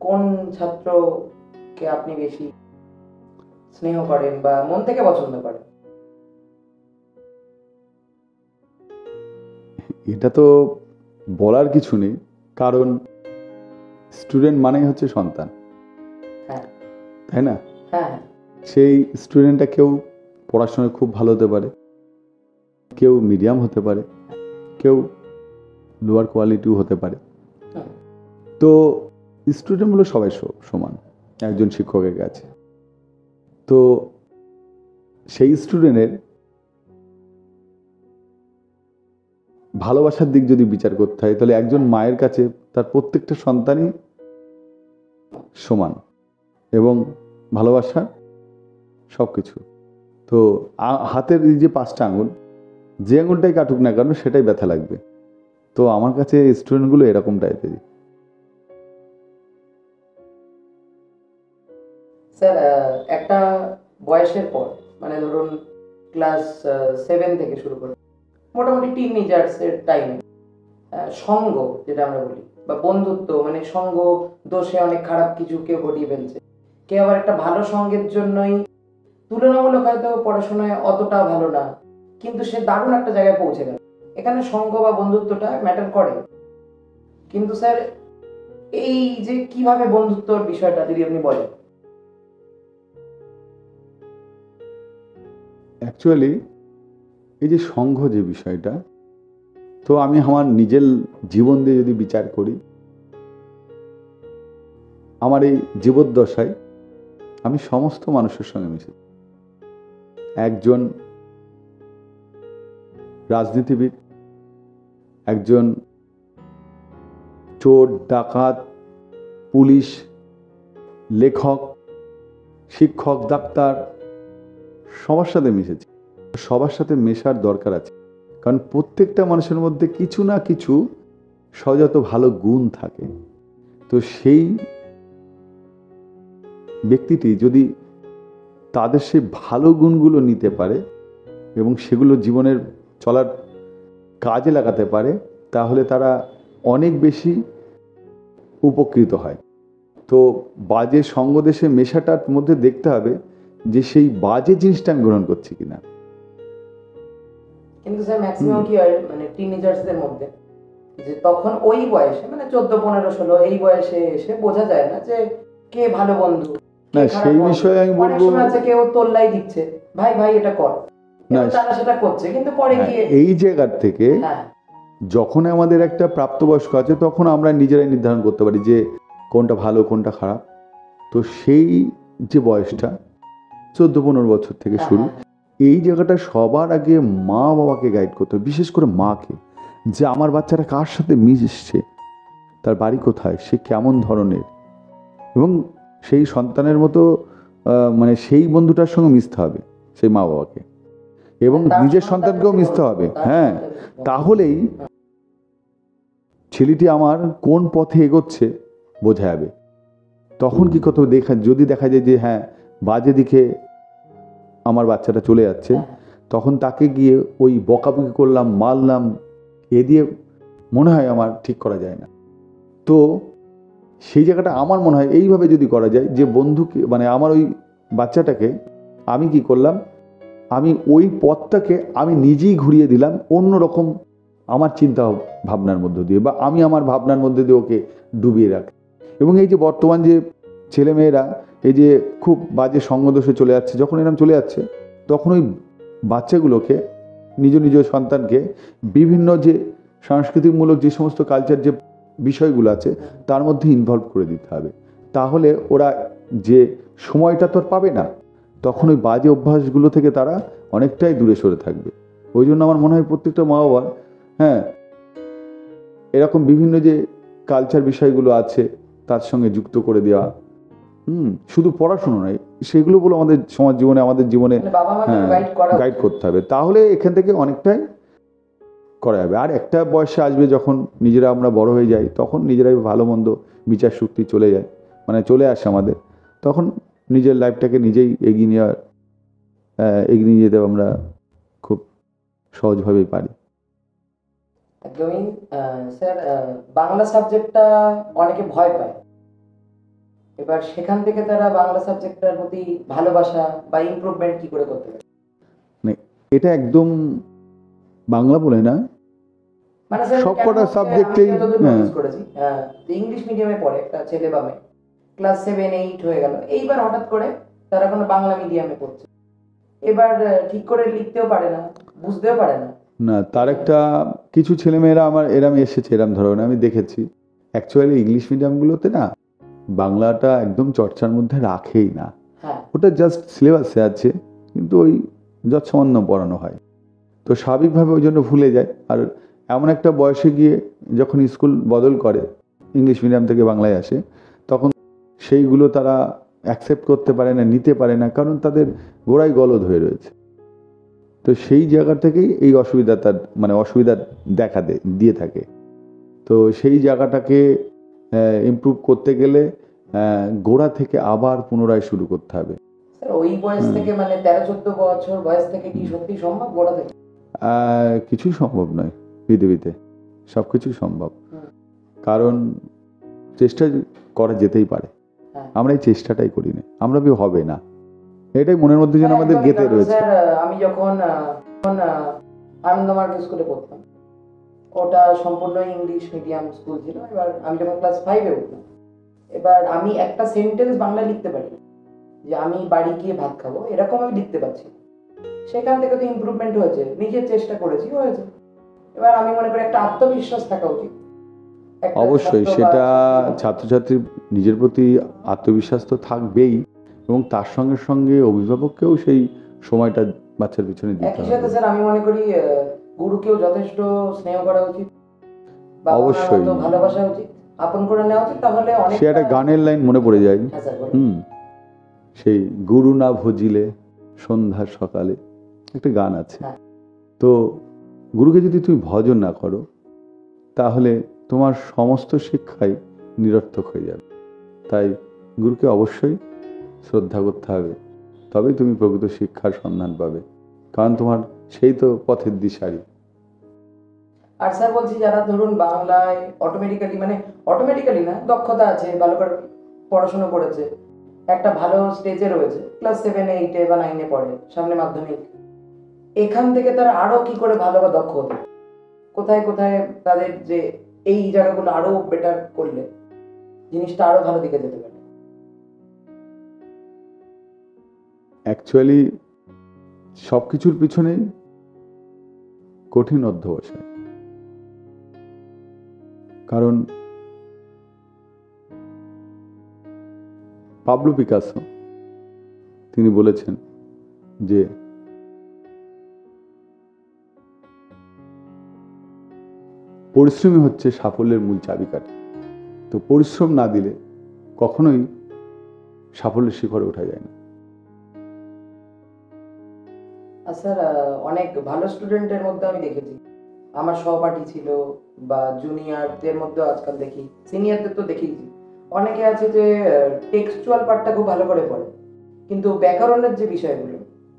কোন ছাত্রকে আপনি বেশি স্নেহ করেন বা মন থেকে পছন্দ করেন? এটা তো বলার কিছু নেই, কারণ স্টুডেন্ট মানেই হচ্ছে সন্তান, তাই না? সেই স্টুডেন্টটা কেউ পড়াশোনায় খুব ভালো হতে পারে, কেউ মিডিয়াম হতে পারে, কেউ লোয়ার কোয়ালিটিও হতে পারে। তো স্টুডেন্টগুলো সবাই সমান একজন শিক্ষকের কাছে। তো সেই স্টুডেন্টের ভালোবাসার দিক যদি বিচার করতে হয়, তাহলে একজন মায়ের কাছে তার প্রত্যেকটা সন্তানই সমান, এবং ভালোবাসা সব কিছু। তো হাতের এই যে 5টা আঙুল, যে আঙুলটাই কাটুক না কেন সেটাই ব্যথা লাগবে। তো আমার কাছে স্টুডেন্টগুলো এরকম টাইপেরই। স্যার একটা বয়সের পর, মানে ধরুন ক্লাস 7 থেকে শুরু করে মোটামুটি টিনেজার্সের টাইমে সঙ্গ যেটা আমরা বলি বা বন্ধুত্ব, মানে সঙ্গ দোষে অনেক খারাপ কিছু কেউ ঘটিয়ে ফেলছে, কেউ আবার একটা ভালো সঙ্গের জন্যই তুলনামূলক হয়তো পড়াশোনায় অতটা ভালো না, কিন্তু সে দারুণ একটা জায়গায় পৌঁছে গেল। এখানে সঙ্গ বা বন্ধুত্বটা ম্যাটার করে। কিন্তু স্যার এই যে কিভাবে বন্ধুত্বর বিষয়টা যদি আপনি বলেন। অ্যাকচুয়ালি এই যে সংঘ যে বিষয়টা, তো আমি আমার নিজের জীবন দিয়ে যদি বিচার করি, আমার এই জীবদ্দশায় আমি সমস্ত মানুষের সঙ্গে মিশেছি। একজন রাজনীতিবিদ, একজন চোর, ডাকাত, পুলিশ, লেখক, শিক্ষক, ডাক্তার, সবার সাথে মিশেছি। সবার সাথে মেশার দরকার আছে, কারণ প্রত্যেকটা মানুষের মধ্যে কিছু না কিছু সহজাত ভালো গুণ থাকে। তো সেই ব্যক্তিটি যদি তাদের সেই ভালো গুণগুলো নিতে পারে এবং সেগুলো জীবনের চলার কাজে লাগাতে পারে, তাহলে তারা অনেক বেশি উপকৃত হয়। তো বাজে সঙ্গদেশে মেশাটার মধ্যে দেখতে হবে যে সেই বাজে জিনিসটা আমি গ্রহণ করছি কিনা। কিন্তু স্যার ম্যাক্সিমাম কি হয় মানে টিনেজার্সদের মধ্যে, যে তখন ওই বয়সে মানে 14, 15, 16 এই বয়সে এসে বোঝা যায় না যে কে ভালো বন্ধু, না সেই বিষয়ে আমি অনেক বলবো, সময় আছে কেউ তোল্লাই দিচ্ছে, ভাই ভাই এটা কর, না তারা সেটা করছে, কিন্তু পরে গিয়ে এই জায়গার থেকে হ্যাঁ যখন আমাদের একটা প্রাপ্তবয়স্ক আছে তখন আমরা নিজেরাই নির্ধারণ করতে পারি যে কোনটা ভালো কোনটা খারাপ। তো সেই যে বয়সটা 14-15 বছর থেকে শুরু, এই জায়গাটা সবার আগে মা বাবাকে গাইড করতে হবে, বিশেষ করে মাকে, যে আমার বাচ্চাটা কার সাথে মিশছে, তার বাড়ি কোথায়, সে কেমন ধরনের, এবং সেই সন্তানের মতো মানে সেই বন্ধুটার সঙ্গে মিশতে হবে সেই মা বাবাকে, এবং নিজের সন্তানকেও মিশতে হবে। হ্যাঁ, তাহলেই ছেলেটি আমার কোন পথে এগোচ্ছে বোঝা যাবে। তখন কি কত যদি দেখা যায় যে হ্যাঁ বাজে দিকে আমার বাচ্চাটা চলে যাচ্ছে, তখন তাকে গিয়ে ওই বকাবকি করলাম, মারলাম, এ দিয়ে মনে হয় আমার ঠিক করা যায় না। তো সেই জায়গাটা আমার মনে হয় এইভাবে যদি করা যায় যে বন্ধুকে মানে আমার ওই বাচ্চাটাকে আমি কি করলাম, আমি ওই পথটাকে আমি নিজেই ঘুরিয়ে দিলাম অন্যরকম আমার চিন্তা ভাবনার মধ্য দিয়ে, বা আমি আমার ভাবনার মধ্যে দিয়ে ওকে ডুবিয়ে রাখি। এবং এই যে বর্তমান যে ছেলেমেয়েরা এই যে খুব বাজে সঙ্গদোষে চলে যাচ্ছে, যখন এরকম চলে যাচ্ছে তখন ওই বাচ্চাগুলোকে নিজ নিজ সন্তানকে বিভিন্ন যে সাংস্কৃতিকমূলক যে সমস্ত কালচার যে বিষয়গুলো আছে তার মধ্যে ইনভলভ করে দিতে হবে। তাহলে ওরা যে সময়টা তো আর পাবে না, তখন ওই বাজে অভ্যাসগুলো থেকে তারা অনেকটাই দূরে সরে থাকবে। ওই জন্য আমার মনে হয় প্রত্যেকটা মা বাবা হ্যাঁ এরকম বিভিন্ন যে কালচার বিষয়গুলো আছে তার সঙ্গে যুক্ত করে দেওয়া। শুধু পড়াশুনো নয়, সেগুলো বলে আমাদের সমাজ জীবনে আমাদের জীবনে গাইড করতে হবে, তাহলে এখান থেকে অনেকটাই করা যাবে। আর একটা বয়সে আসবে যখন নিজেরা আমরা বড় হয়ে যাই, তখন নিজেরাই ভালো মন্দ বিচার শক্তি চলে যায়, মানে চলে আসে আমাদের, তখন নিজের লাইফটাকে নিজেই এগিয়ে নিয়ে যেতে আমরা খুব সহজভাবেই পারি। একদমই স্যার, বাংলা সাবজেক্টটা অনেকে ভয় পায়, এবার সেখান থেকে তারা বাংলা সাবজেক্টটার প্রতি ভালোবাসা বা ইমপ্রুভমেন্ট কি করে করতে পারে? এটা একদম বাংলা বলে না, মানে স্যার সবকটা সাবজেক্টেই নোটিস করেছি ইংলিশ মিডিয়ামে পড়ে একটা ছেলে বা মেয়ে, ক্লাস 7, 8 হয়ে গেল, এইবার হঠাৎ করে তারা কোনো বাংলা মিডিয়ামে পড়ছে, এবার ঠিক করে লিখতেও পারে না, বুঝতেও পারে না। না, তার একটা কিছু ছেলেমেয়েরা আমার এরম এসেছে, এরম ধরনের আমি দেখেছি। অ্যাকচুয়ালি ইংলিশ মিডিয়ামগুলোতে না বাংলাটা একদম চর্চার মধ্যে রাখেই না, ওটা জাস্ট সিলেবাসে আছে কিন্তু ওই যৎসামান্য পড়ানো হয়, তো স্বাভাবিকভাবে ওই জন্য ভুলে যায়। আর এমন একটা বয়সে গিয়ে যখন স্কুল বদল করে, ইংলিশ মিডিয়াম থেকে বাংলায় আসে, তখন সেইগুলো তারা অ্যাকসেপ্ট করতে পারে না, নিতে পারে না, কারণ তাদের গোড়ায় গলদ হয়ে রয়েছে। তো সেই জায়গা থেকেই এই অসুবিধা দিয়ে থাকে। তো সেই জায়গাটাকে ইমপ্রুভ করতে গেলে গোড়া থেকে আবার পুনরায় শুরু করতে হবে। স্যার ওই বয়স থেকে মানে 13-14 বছর বয়স থেকে কি সত্যি সম্ভব গোড়া থেকে? কিছুই সম্ভব নয় পৃথিবীতে, সব কিছুই সম্ভব, কারণ চেষ্টা করা যেতেই পারে। আমরা এই চেষ্টাটাই করি না, আমরা হবে না, এটাই মনের মধ্যে যেন আমাদের গেঁথে রয়েছে। স্যার আমি যখন আনন্দমার্গ স্কুলে পড়তাম, ওটা সম্পূর্ণ ইংলিশ মিডিয়াম স্কুল ছিল। এবার আমি যখন ক্লাস 5-এ উঠলাম, এবার আমি একটা সেন্টেন্স বাংলায় লিখতে পারি যে আমি বাড়ি গিয়ে ভাত খাবো, এরকম আমি লিখতে পারছি। সেখান থেকে তো ইমপ্রুভমেন্ট হয়েছে, নিজের চেষ্টা করেছি, হয়েছে। এবার আমি মনে করি একটা আত্মবিশ্বাস থাকা উচিত। অবশ্যই সেটা ছাত্রছাত্রীর নিজের প্রতি আত্মবিশ্বাস তো থাকবেই, এবং তার সঙ্গে সঙ্গে অভিভাবককেও সেই সময়টা বাচ্চার পিছনে দিতে একই হবে। সাথে স্যার আমি মনে করি গুরুকেও যথেষ্ট স্নেহ করা উচিত, অবশ্যই ভালোবাসা উচিত, আপন করে নেওয়া উচিত। তাহলে অনেক সে একটা গানের লাইন মনে পড়ে যায়, সেই গুরু না ভজিলে সন্ধ্যা সকালে, একটা গান আছে। তো গুরুকে যদি তুমি ভজন না করো, তাহলে তোমার সমস্ত শিক্ষাই নিরর্থক হয়ে যাবে। তাই গুরুকে অবশ্যই শ্রদ্ধা করতে হবে, তবেই তুমি প্রকৃত শিক্ষার সন্ধান পাবে, কারণ তোমার সেই তো পথের দিশারি। আর স্যার বলছি, যারা ধরুন বাংলায় অটোমেটিক্যালি না, দক্ষতা আছে, ভালো করে পড়াশোনা করেছে, একটা ভালো স্টেজে রয়েছে, ক্লাস 7-এ 8-এ বা 9-এ পড়ে, সামনে মাধ্যমিক, এখান থেকে তারা আরো কি করে ভালো বা দক্ষ হতে, কোথায় কোথায় তাদের যে এই জায়গাগুলো আরো বেটার করলে জিনিসটা আরো ভালো দিকে যেতে পারে? অ্যাকচুয়ালি সব কিছুর পিছনেই কঠিন অধ্যবসায়, কারণ পাবলো পিকাসো তিনি বলেছেন যে পরিশ্রমই হচ্ছে সাফল্যের মূল চাবিকাঠি। তো পরিশ্রম না দিলে কখনোই সাফল্যের শিখরে ওঠা যায় না। স্যার অনেক ভালো স্টুডেন্টের মধ্যে আমি দেখেছি, আমার সহপাঠী ছিল বা জুনিয়রদের মধ্যে আজকাল দেখি, সিনিয়রদের তো দেখেইছি, অনেকে আছে যে টেক্সচুয়াল পার্টটা খুব ভালো করে পড়ে, কিন্তু ব্যাকরণের যে বিষয়গুলো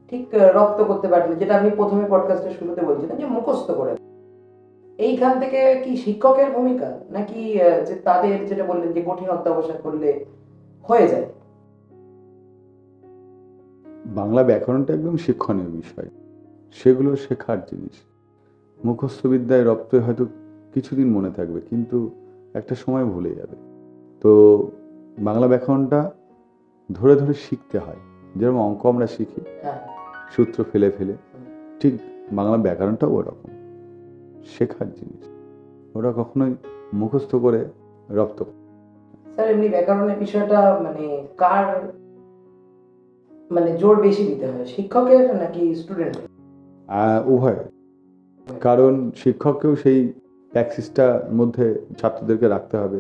ঠিক রপ্ত করতে পারেন, যেটা আপনি প্রথমে পডকাস্টের শুরুতে বলছিলেন যে মুখস্থ করে। এইখান থেকে কি শিক্ষকের ভূমিকা, নাকি যে তাদের যেটা বললেন যে কঠিন অধ্যবসায় করলে হয়ে যায়? বাংলা ব্যাকরণটা একদম শিক্ষণীয় বিষয়, সেগুলো শেখার জিনিস। মুখস্থ বিদ্যায় রপ্ত হয়তো কিছুদিন মনে থাকবে, কিন্তু একটা সময় ভুলে যাবে। তো বাংলা ব্যাকরণটা ধরে ধরে শিখতে হয়, যেরকম অঙ্ক আমরা শিখি সূত্র ফেলে ফেলে, ঠিক বাংলা ব্যাকরণটাও ওরকম শেখার জিনিস, ওরা কখনোই মুখস্থ করে রপ্ত। স্যার এমনি ব্যাকরণের বিষয়টা কার জোর বেশি দিতে হয়, শিক্ষকের নাকি স্টুডেন্টের? উভয়, কারণ শিক্ষককেও সেই প্র্যাকটিসটার মধ্যে ছাত্রদেরকে রাখতে হবে।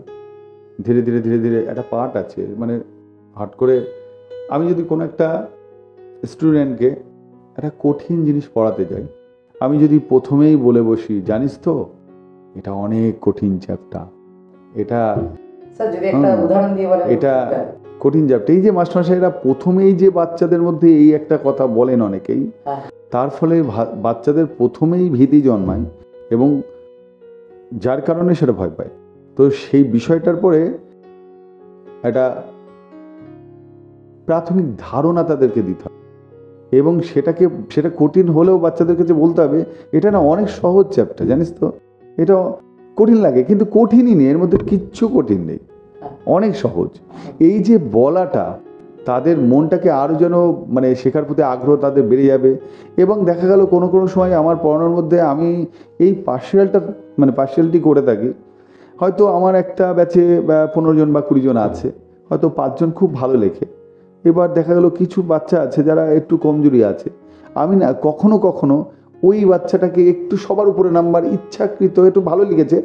ধীরে ধীরে ধীরে ধীরে একটা পার্ট আছে, হট করে আমি যদি কোনো একটা স্টুডেন্টকে একটা কঠিন জিনিস পড়াতে যাই, আমি যদি প্রথমেই বলে বসি জানিস তো এটা অনেক কঠিন চ্যাপ্টার, এটা স্যার যদি একটা উদাহরণ দিয়ে বলেন। এটা কঠিন চ্যাপ্টার, এই যে মাস্টারমশাইরা প্রথমেই যে বাচ্চাদের মধ্যে এই একটা কথা বলেন অনেকেই, তার ফলে বাচ্চাদের প্রথমেই ভীতি জন্মায় এবং যার কারণে সেটা ভয় পায়। তো সেই বিষয়টার পরে একটা প্রাথমিক ধারণা তাদেরকে দিতে হবে, এবং সেটা কঠিন হলেও বাচ্চাদের কাছে বলতে হবে এটা না অনেক সহজ চ্যাপ্টার, জানিস তো এটা কঠিন লাগে কিন্তু কঠিনই নেই, এর মধ্যে কিচ্ছু কঠিন নেই, অনেক সহজ। এই যে বলাটা তাদের মনটাকে আরও যেন শেখার প্রতি আগ্রহ তাদের বেড়ে যাবে। এবং দেখা গেল কোনো কোনো সময় আমার পড়ানোর মধ্যে আমি এই পার্সিয়ালিটি করে থাকি, হয়তো আমার একটা ব্যাচে 15 জন বা 20 জন আছে, হয়তো 5 জন খুব ভালো লেখে, এবার দেখা গেল কিছু বাচ্চা আছে যারা একটু কমজোরি আছে, আমি না কখনো কখনো ওই বাচ্চাটাকে একটু সবার উপরে নাম্বার ইচ্ছাকৃত একটু ভালো লিখেছে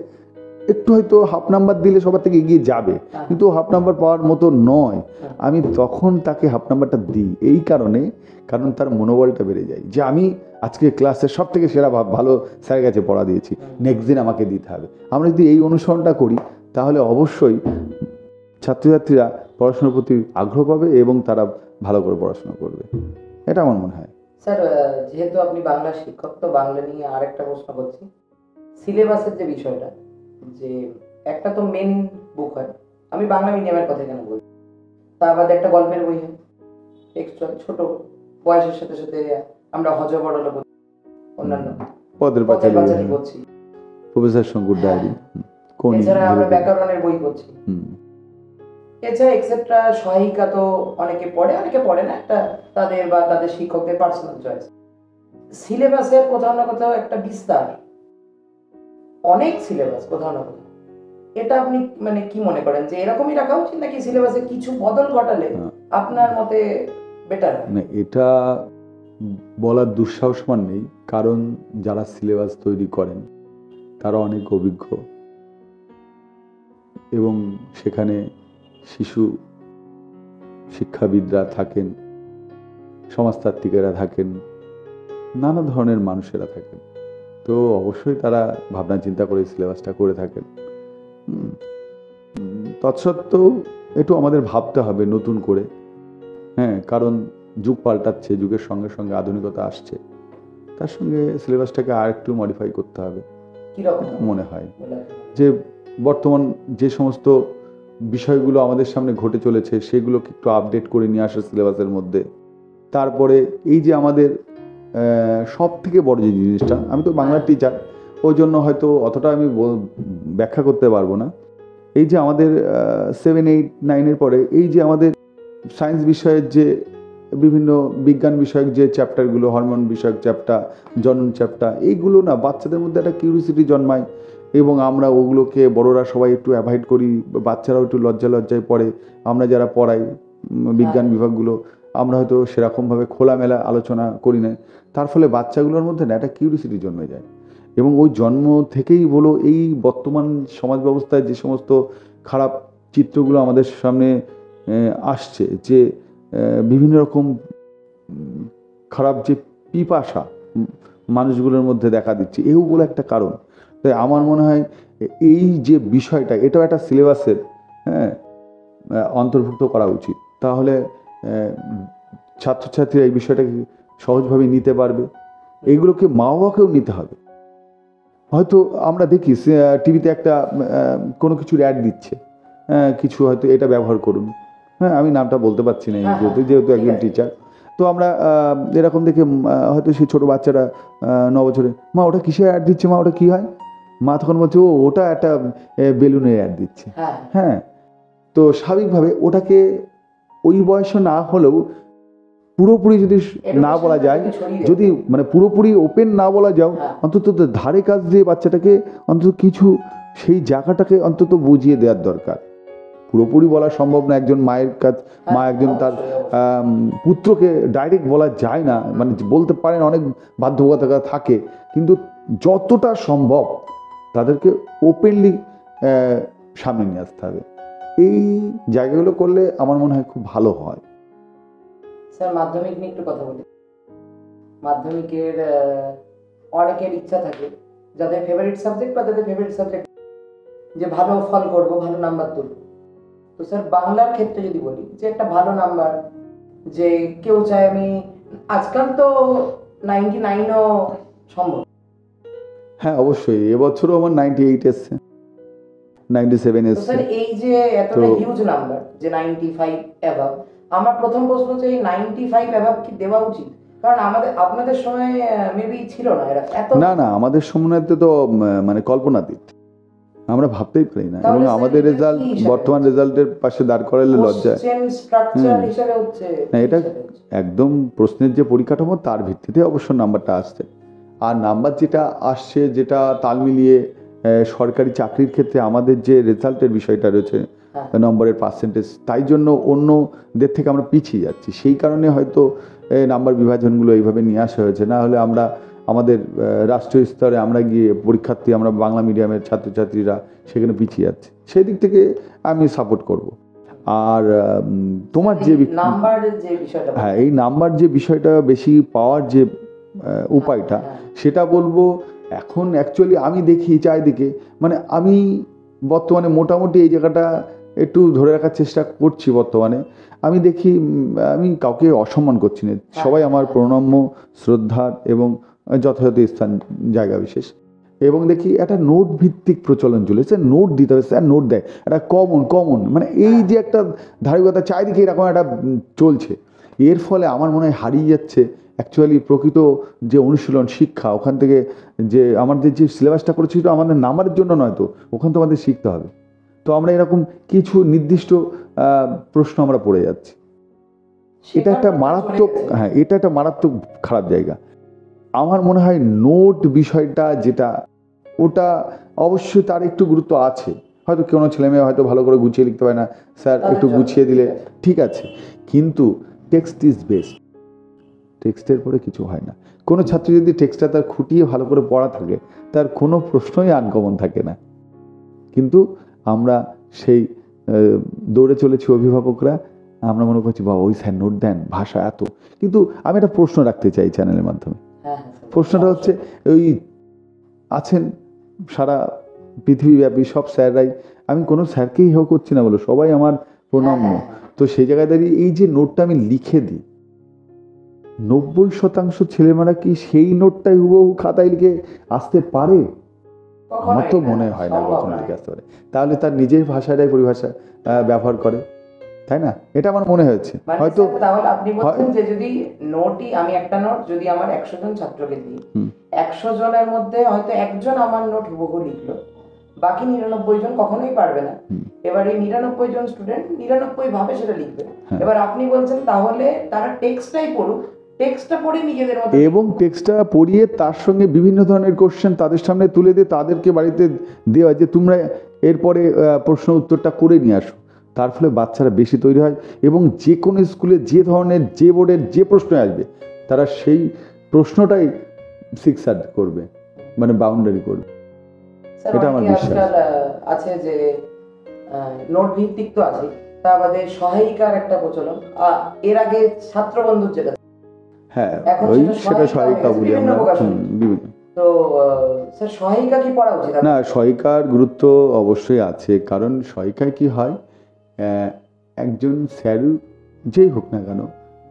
একটু হয়তো হাফ নাম্বার দিলে সবার থেকে এগিয়ে যাবে, কিন্তু হাফ নাম্বার পাওয়ার মতো নয়। আমি তখন তাকে হাফ নাম্বারটা দিই এই কারণ তার মনোবলটা বেড়ে যায় যে আমি আজকে ক্লাসের সব থেকে সেরা ভালো স্যারের কাছে পড়া দিয়েছি, নেক্সট দিন আমাকে দিতে হবে। আমরা যদি এই অনুসরণটা করি তাহলে অবশ্যই ছাত্রছাত্রীরা পড়াশোনার প্রতি আগ্রহ পাবে এবং তারা ভালো করে পড়াশোনা করবে, এটা আমার মনে হয়। স্যার, যেহেতু আপনি বাংলা শিক্ষক, তো বাংলা নিয়ে আরেকটা প্রশ্ন করছি। সিলেবাসের যে বিষয়টা, যে একটা তো মেন বুক হয়, আমি বাংলা মিডিয়ামের কথা কেন বলছি, তা বাদে একটা গল্পের বই হয়, টেক্সচুয়াল, ছোট বয়সের সাথে সাথে আমরা হজবরল করছি, অন্যান্য পদের পাঁচালী করছি, প্রফেসর শঙ্কুর ডায়েরি, এছাড়া আমরা ব্যাকরণের বই পড়ছি, এছাড়া এক্সেট্রা সহায়িকা তো অনেকে পড়ে, অনেকে পড়ে না, একটা তাদের শিক্ষকদের পার্সোনাল চয়েস। সিলেবাসের কোথাও না কোথাও একটা বিস্তার, অনেক সিলেবাস কোথাও না কোথাও, এটা আপনি মানে কি মনে করেন যে এরকমই রাখা উচিত, নাকি সিলেবাসে কিছু বদল ঘটালে আপনার মতে বেটার হয়? না, এটা বলার দুঃসাহসমান নেই, কারণ যারা সিলেবাস তৈরি করেন তারা অনেক অভিজ্ঞ এবং সেখানে শিশু শিক্ষাবিদরা থাকেন, সমাজতাত্ত্বিকেরা থাকেন, নানা ধরনের মানুষেরা থাকেন। তো অবশ্যই তারা ভাবনা চিন্তা করে সিলেবাসটা করে থাকেন। তৎসত্ত্বেও একটু আমাদের ভাবতে হবে নতুন করে, হ্যাঁ, কারণ যুগ পাল্টাচ্ছে, যুগের সঙ্গে সঙ্গে আধুনিকতা আসছে, তার সঙ্গে সিলেবাসটাকে আর একটু মডিফাই করতে হবে। মনে হয় যে বর্তমান যে সমস্ত বিষয়গুলো আমাদের সামনে ঘটে চলেছে সেগুলোকে একটু আপডেট করে নিয়ে আসা সিলেবাসের মধ্যে। তারপরে এই যে আমাদের সব থেকে বড় যে জিনিসটা, আমি তো বাংলার টিচার, ওই জন্য হয়তো অতটা আমি ব্যাখ্যা করতে পারবো না। এই যে আমাদের 7, 8, 9 পরে এই যে আমাদের সায়েন্স বিষয়ের যে বিভিন্ন বিজ্ঞান বিষয়ক যে চ্যাপ্টারগুলো, হরমোন বিষয়ক চ্যাপ্টার, জনন চ্যাপ্টার, এইগুলো না বাচ্চাদের মধ্যে একটা কিউরিসিটি জন্মায় এবং আমরা ওগুলোকে বড়রা সবাই একটু অ্যাভয়েড করি, বাচ্চারাও একটু লজ্জায় পড়ে। আমরা যারা পড়াই বিজ্ঞান বিভাগগুলো, আমরা হয়তো সেরকমভাবে খোলামেলা আলোচনা করি না, তার ফলে বাচ্চাগুলোর মধ্যে না একটা কিউরিসিটি জন্মে যায়। এবং ওই জন্ম থেকেই বলো এই বর্তমান সমাজ ব্যবস্থায় যে সমস্ত খারাপ চিত্রগুলো আমাদের সামনে আসছে, যে বিভিন্ন রকম খারাপ যে পিপাসা মানুষগুলোর মধ্যে দেখা দিচ্ছে, এগুলো একটা কারণ। তাই আমার মনে হয় এই যে বিষয়টা, এটাও একটা সিলেবাসের অন্তর্ভুক্ত করা উচিত। তাহলে ছাত্রছাত্রীরা এই বিষয়টাকে সহজভাবে নিতে পারবে। এইগুলোকে মা বাবাকেও নিতে হবে। হয়তো আমরা দেখি টিভিতে একটা কোনো কিছুর অ্যাড দিচ্ছে, কিছু হয়তো এটা ব্যবহার করুন, হ্যাঁ, আমি নামটা বলতে পারছি না যেহেতু একজন টিচার। তো আমরা এরকম দেখে হয়তো সেই ছোটো বাচ্চারা 9 বছরে, মা ওটা কিসের অ্যাড দিচ্ছে, মা ওটা কী হয়? মা তখন বলছে ওটা একটা বেলুনের অ্যাড দিচ্ছে। হ্যাঁ, তো স্বাভাবিকভাবে ওটাকে ওই বয়সে না হলেও পুরোপুরি যদি না বলা যায়, যদি মানে পুরোপুরি ওপেন না বলা যাও, অন্তত ধারে কাজ দিয়ে বাচ্চাটাকে অন্তত কিছু সেই জায়গাটাকে অন্তত বুঝিয়ে দেওয়ার দরকার। পুরোপুরি বলা সম্ভব না, একজন মায়ের কাজ, মা একজন তার পুত্রকে ডাইরেক্ট বলা যায় না, মানে বলতে পারেন অনেক বাধ্যবাধকতা থাকে, কিন্তু যতটা সম্ভব তাদেরকে ওপেনলি সামনে নিয়ে আসতে হবে। এই জায়গাগুলো করলে আমার মনে হয় খুব ভালো হয়। স্যার, মাধ্যমিক নিয়ে একটু কথা বলি। মাধ্যমিকের অনেকের ইচ্ছা থাকে, যাদের ফেভারিট সাবজেক্ট বা যাদের ফেভারিট সাবজেক্ট, যে ভালো ফল করব, ভালো নাম্বার তুলব। তো স্যার, বাংলার ক্ষেত্রে যদি বলি যে একটা ভালো নাম্বার, যে কেউ চায় আমি, আজকাল তো 99ও সম্ভব। হ্যাঁ, অবশ্যই এবছরও আমার 98 এসছে, 97 এসছে। স্যার, এই যে এতটা হিউজ নাম্বার, যে 95 অ্যাভাব, আমার প্রথম প্রশ্ন হচ্ছে এই 95 অ্যাভাব কি দেওয়া উচিত? কারণ আপনাদের সময় মেবি ছিল না এরা এত। না, আমাদের সময় তো মানে কল্পনাতীত, আমরা ভাবতেই পারি না। এবং আমাদের রেজাল্ট বর্তমান রেজাল্টের পাশে দাঁড় করালে লজ্জা। না, এটা একদম প্রশ্নের যে পরিকাঠামো তার ভিত্তিতে অবশ্য নাম্বারটা আসছে। আর নাম্বার যেটা আসছে, যেটা তাল মিলিয়ে সরকারি চাকরির ক্ষেত্রে আমাদের যে রেজাল্টের বিষয়টা রয়েছে, নম্বরের পার্সেন্টেজ, তাই জন্য অন্যদের থেকে আমরা পিছিয়ে যাচ্ছি। সেই কারণে হয়তো নাম্বার বিভাজনগুলো এইভাবে নিয়ে আসা হয়েছে। না হলে আমরা আমাদের রাষ্ট্রীয় স্তরে আমরা গিয়ে পরীক্ষার্থী, আমরা বাংলা মিডিয়ামের ছাত্রছাত্রীরা সেখানে পিছিয়ে যাচ্ছে, সেই দিক থেকে আমি সাপোর্ট করব। আর তোমার যে নাম্বার যে বিষয়টা, হ্যাঁ, এই নাম্বার যে বিষয়টা বেশি পাওয়ার যে উপায়টা, সেটা বলবো এখন অ্যাকচুয়ালি আমি দেখি চারিদিকে, মানে আমি বর্তমানে মোটামুটি এই জায়গাটা একটু ধরে রাখার চেষ্টা করছি। বর্তমানে আমি দেখি আমি কাউকে অসম্মান করছি না, সবাই আমার প্রণম্য, শ্রদ্ধার এবং যথাযথ স্থান জায়গা বিশেষ। এবং দেখি একটা নোট ভিত্তিক প্রচলন চলেছে, নোট দিতে হবে, স্যার নোট দেয়, একটা কমন মানে এই যে একটা ধারাবাহিকতা চারিদিকে এরকম একটা চলছে, এর ফলে আমার মনে হয় হারিয়ে যাচ্ছে অ্যাকচুয়ালি প্রকৃত যে অনুশীলন শিক্ষা। ওখান থেকে যে আমাদের যে সিলেবাসটা করেছি, তো আমাদের নাম্বারের জন্য নয়, তো ওখান তো আমাদের শিখতে হবে। তো আমরা এরকম কিছু নির্দিষ্ট প্রশ্ন আমরা পড়ে যাচ্ছি, এটা একটা মারাত্মক, হ্যাঁ এটা একটা মারাত্মক খারাপ জায়গা। আমার মনে হয় নোট বিষয়টা যেটা, ওটা অবশ্যই তার একটু গুরুত্ব আছে। হয়তো কোনো ছেলেমেয়ে হয়তো ভালো করে গুছিয়ে লিখতে পারে না, স্যার একটু গুছিয়ে দিলে ঠিক আছে, কিন্তু টেক্সট ইজ বেস্ট, টেক্সটের পরে কিছু হয় না। কোনো ছাত্র যদি টেক্সটটা তার খুঁটিয়ে ভালো করে পড়া থাকে, তার কোনো প্রশ্নই আনকমন থাকে না। কিন্তু আমরা সেই দৌড়ে চলেছি অভিভাবকরা, আমরা মনে করছি বাবা ওই স্যার নোট দেন, ভাষা এত। কিন্তু আমি একটা প্রশ্ন রাখতে চাই চ্যানেলের মাধ্যমে। প্রশ্নটা হচ্ছে, ওই আছেন সারা পৃথিবীব্যাপী সব স্যাররাই, আমি কোনো স্যারকেই হেয় করছি না বলো, সবাই আমার প্রণম্য। তো সেই জায়গায় দাঁড়িয়ে এই যে নোটটা আমি লিখে দিই, 90% ছেলেমেয়েরা কি সেই নোটটাই হুবহু খাতায় লিখে আসতে পারে? আমার তো মনে হয় না কখনো লিখে আসতে পারে। তাহলে তার নিজের ভাষাটাই পরিভাষা ব্যবহার করে, তাই না? এটা আমার মনে হয়েছে। হয়তো তাহলে আপনি বলছেন যে যদি নোটই, আমি একটা নোট যদি আমার 100 জন ছাত্রকে দিই, 100 জনের মধ্যে হয়তো একজন আমার নোট হুবহু লিখলো, বাকি 99 জন কখনোই পারবে না। এবার এই 99 জন স্টুডেন্ট 99 ভাবে সেটা লিখবে। এবার আপনি বলছেন তাহলে তারা টেক্সটটাই পড়ুক, টেক্সটটা পড়ে নিজেদের মতো, এবং টেক্সটটা পড়িয়ে তার সঙ্গে বিভিন্ন ধরনের কোশ্চেন তাদের সামনে তুলে দিয়ে তাদেরকে বাড়িতে দেওয়া, যে তোমরা এরপরে প্রশ্ন উত্তরটা করে নিয়ে আসো। তার ফলে বাচ্চারা বেশি তৈরি হয়, এবং যে কোনো স্কুলে যে ধরনের যে বোর্ডের যে প্রশ্ন আসবে, তারা সেই প্রশ্নটাই সিক্সার করবে, মানে বাউন্ডারি করবে। এটা আমার বিশ্বাস আছে যে নোট ভিত্তিক তো আছে, তা বাদে সহায়িকার একটা প্রচলন, এর আগে ছাত্র বন্ধুর যেটা, হ্যাঁ ওই সেটা সহায়িকা বলি আমরা বিভিন্ন। তো স্যার সহায়িকা কি পড়া উচিত? না, সহায়িকার গুরুত্ব অবশ্যই আছে, কারণ সহায়িকায় কি হয়, একজন স্যার যেই হোক না কেন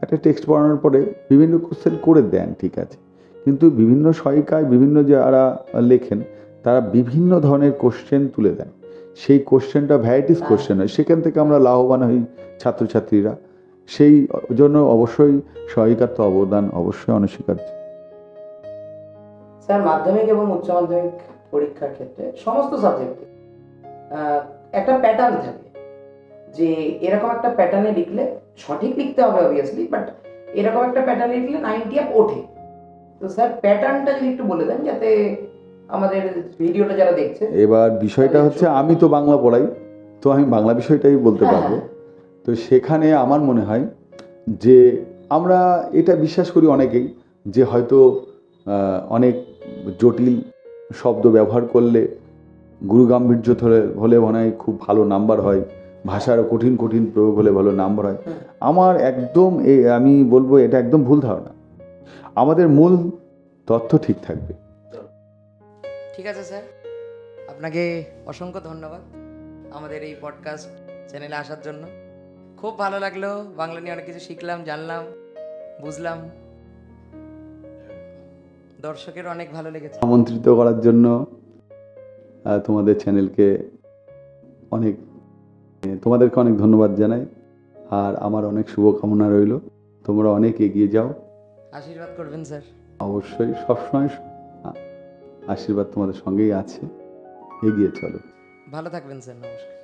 একটা টেক্সট পড়ানোর পরে বিভিন্ন কোশ্চেন করে দেন, ঠিক আছে, কিন্তু বিভিন্ন সহায়িকায় বিভিন্ন যারা লেখেন তারা বিভিন্ন ধরনের কোশ্চেন তুলে দেন, সেই কোশ্চেনটা ভ্যারাইটিস কোশ্চেন হয়, সেখান থেকে আমরা লাভবান হই ছাত্রছাত্রীরা। সেই জন্য অবশ্যই সহায়িকার তো অবদান অবশ্যই অনস্বীকার্য। স্যার মাধ্যমিক এবং উচ্চ মাধ্যমিক পরীক্ষার ক্ষেত্রে সমস্ত সাবজেক্টে একটা প্যাটার্ন থাকে, যে এরকম একটা প্যাটার্নে লিখলে সঠিক লিখতে হবে অবভিয়াসলি, বাট এরকম একটা প্যাটার্নে লিখলে 90 আপ ওঠে। তো স্যার প্যাটার্নটা যদি একটু বলে দেন, যাতে আমাদের ভিডিওটা যারা দেখছে। এবার বিষয়টা হচ্ছে, আমি তো বাংলা পড়াই, তো আমি বাংলা বিষয়টাই বলতে পারবো। তো সেখানে আমার মনে হয় যে আমরা এটা বিশ্বাস করি অনেকেই, যে হয়তো অনেক জটিল শব্দ ব্যবহার করলে, গুরুগাম্ভীর্য হলে মনে হয় খুব ভালো নাম্বার হয়, ভাষার কঠিন কঠিন প্রয়োগ হলে ভালো নাম্বার হয়। আমার একদম আমি বলবো এটা একদম ভুল ধারণা। আমাদের মূল তথ্য ঠিক থাকবে। ঠিক আছে স্যার, আপনাকে অসংখ্য ধন্যবাদ আমাদের এই পডকাস্ট চ্যানেলে আসার জন্য। খুব ভালো লাগলো, বাংলা নিয়ে অনেক কিছু শিখলাম, জানলাম, বুঝলাম, দর্শকের অনেক ভালো লেগেছে। আমন্ত্রিত করার জন্য তোমাদের চ্যানেলকে তোমাদেরকে অনেক ধন্যবাদ জানাই, আর আমার অনেক শুভকামনা রইল, তোমরা অনেক এগিয়ে যাও, আশীর্বাদ করবেন স্যার। অবশ্যই, সবসময় আশীর্বাদ তোমাদের সঙ্গেই আছে, এগিয়ে চলো। ভালো থাকবেন স্যার, নমস্কার।